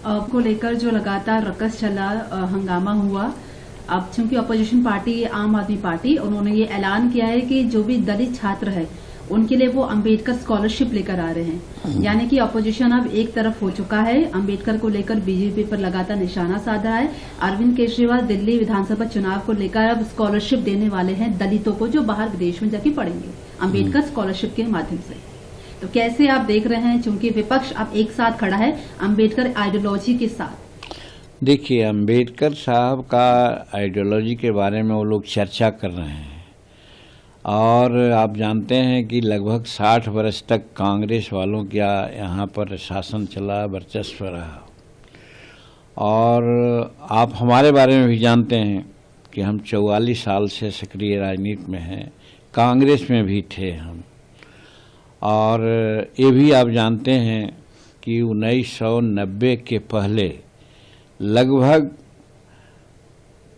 को लेकर जो लगातार रकस चला, हंगामा हुआ। अब चूंकि अपोजिशन पार्टी आम आदमी पार्टी, उन्होंने ये ऐलान किया है कि जो भी दलित छात्र है उनके लिए वो अंबेडकर स्कॉलरशिप लेकर आ रहे हैं। यानी कि अपोजिशन अब एक तरफ हो चुका है। अंबेडकर को लेकर बीजेपी पर लगातार निशाना साधा है। अरविंद केजरीवाल दिल्ली विधानसभा चुनाव को लेकर अब स्कॉलरशिप देने वाले हैं दलितों को जो बाहर विदेश में जाके पढ़ेंगे अंबेडकर स्कॉलरशिप के माध्यम से। तो कैसे आप देख रहे हैं, चूंकि विपक्ष अब एक साथ खड़ा है अंबेडकर आइडियोलॉजी के साथ? देखिए, अंबेडकर साहब का आइडियोलॉजी के बारे में वो लोग चर्चा कर रहे हैं और आप जानते हैं कि लगभग 60 वर्ष तक कांग्रेस वालों का यहाँ पर शासन चला, वर्चस्व रहा। और आप हमारे बारे में भी जानते हैं कि हम 44 साल से सक्रिय राजनीति में हैं, कांग्रेस में भी थे हम। और ये भी आप जानते हैं कि 1990 के पहले लगभग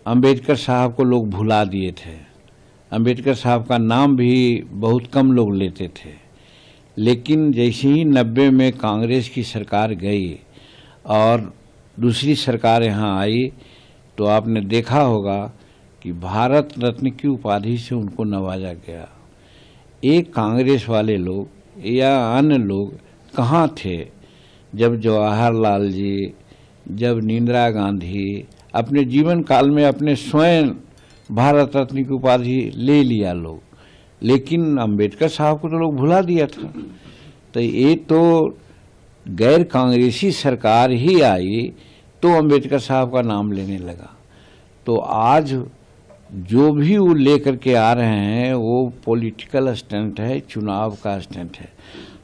अंबेडकर साहब को लोग भुला दिए थे। अंबेडकर साहब का नाम भी बहुत कम लोग लेते थे। लेकिन जैसे ही 90 में कांग्रेस की सरकार गई और दूसरी सरकार यहाँ आई तो आपने देखा होगा कि भारत रत्न की उपाधि से उनको नवाजा गया। एक कांग्रेस वाले लोग या अन्य लोग कहाँ थे जब जवाहरलाल जी, जब इंदिरा गांधी अपने जीवन काल में अपने स्वयं भारत रत्न की उपाधि ले लिया लोग, लेकिन अंबेडकर साहब को तो लोग भुला दिया था। तो ये तो गैर कांग्रेसी सरकार ही आई तो अंबेडकर साहब का नाम लेने लगा। तो आज जो भी वो लेकर के आ रहे हैं वो पॉलिटिकल स्टंट है, चुनाव का स्टंट है।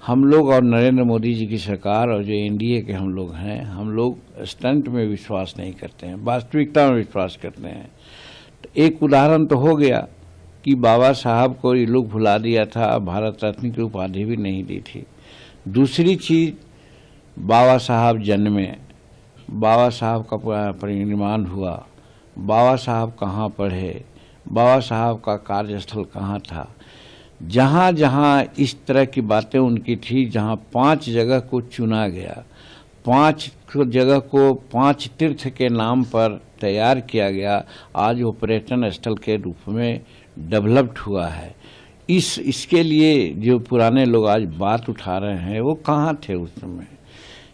हम लोग और नरेंद्र मोदी जी की सरकार और जो एनडीए के हम लोग हैं, हम लोग स्टंट में विश्वास नहीं करते हैं, वास्तविकता में विश्वास करते हैं। तो एक उदाहरण तो हो गया कि बाबा साहब को ये लोग भुला दिया था, भारत रत्न की उपाधि भी नहीं दी थी। दूसरी चीज, बाबा साहब जन्मे, बाबा साहब का परिनिर्वाण हुआ, बाबा साहब कहाँ पढ़े, बाबा साहब का कार्यस्थल कहाँ था। जहाँ जहाँ इस तरह की बातें उनकी थी, जहाँ 5 जगह को चुना गया, 5 जगह को 5 तीर्थ के नाम पर तैयार किया गया, आज वो पर्यटन स्थल के रूप में डेवलप्ड हुआ है। इसके लिए जो पुराने लोग आज बात उठा रहे हैं वो कहाँ थे उस समय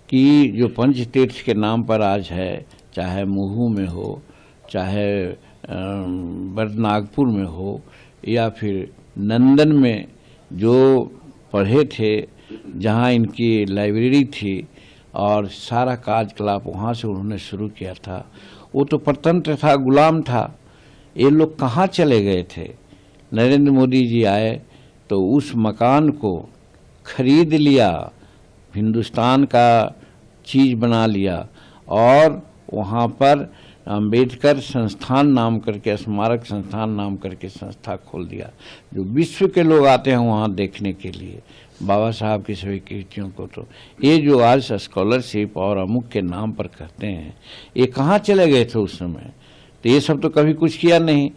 कि जो पंच तीर्थ के नाम पर आज है, चाहे महू में हो, चाहे बरनागपुर में हो या फिर नंदन में जो पढ़े थे, जहाँ इनकी लाइब्रेरी थी और सारा कार्यकलाप वहाँ से उन्होंने शुरू किया था। वो तो परतंत्र था, गुलाम था। ये लोग कहाँ चले गए थे? नरेंद्र मोदी जी आए तो उस मकान को खरीद लिया, हिंदुस्तान का चीज बना लिया और वहाँ पर अंबेडकर संस्थान नाम करके, स्मारक संस्थान नाम करके संस्था खोल दिया, जो विश्व के लोग आते हैं वहाँ देखने के लिए बाबा साहब की सभी कृतियों को। तो ये जो आज स्कॉलरशिप और अमुक के नाम पर कहते हैं, ये कहाँ चले गए थे उस समय? तो ये सब तो कभी कुछ किया नहीं।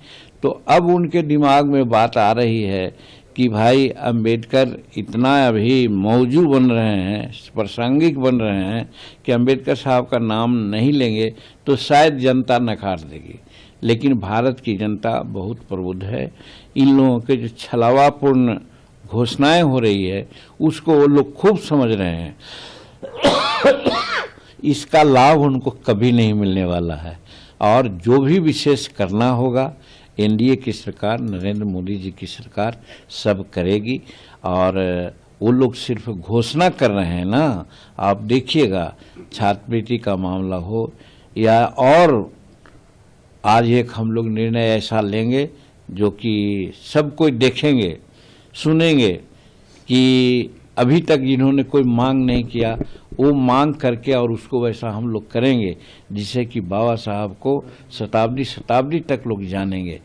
तो अब उनके दिमाग में बात आ रही है कि भाई अंबेडकर इतना अभी मौजूद बन रहे हैं, प्रासंगिक बन रहे हैं कि अंबेडकर साहब का नाम नहीं लेंगे तो शायद जनता नकार देगी। लेकिन भारत की जनता बहुत प्रबुद्ध है। इन लोगों के जो छलावापूर्ण घोषणाएं हो रही है उसको वो लोग खूब समझ रहे हैं। इसका लाभ उनको कभी नहीं मिलने वाला है और जो भी विशेष करना होगा एनडीए की सरकार, नरेंद्र मोदी जी की सरकार सब करेगी। और वो लोग सिर्फ घोषणा कर रहे हैं ना, आप देखिएगा छात्रवृत्ति का मामला हो या और आज एक हम लोग निर्णय ऐसा लेंगे जो कि सब कोई देखेंगे, सुनेंगे कि अभी तक जिन्होंने कोई मांग नहीं किया वो मांग करके और उसको वैसा हम लोग करेंगे जिससे कि बाबा साहब को शताब्दी शताब्दी तक लोग जानेंगे।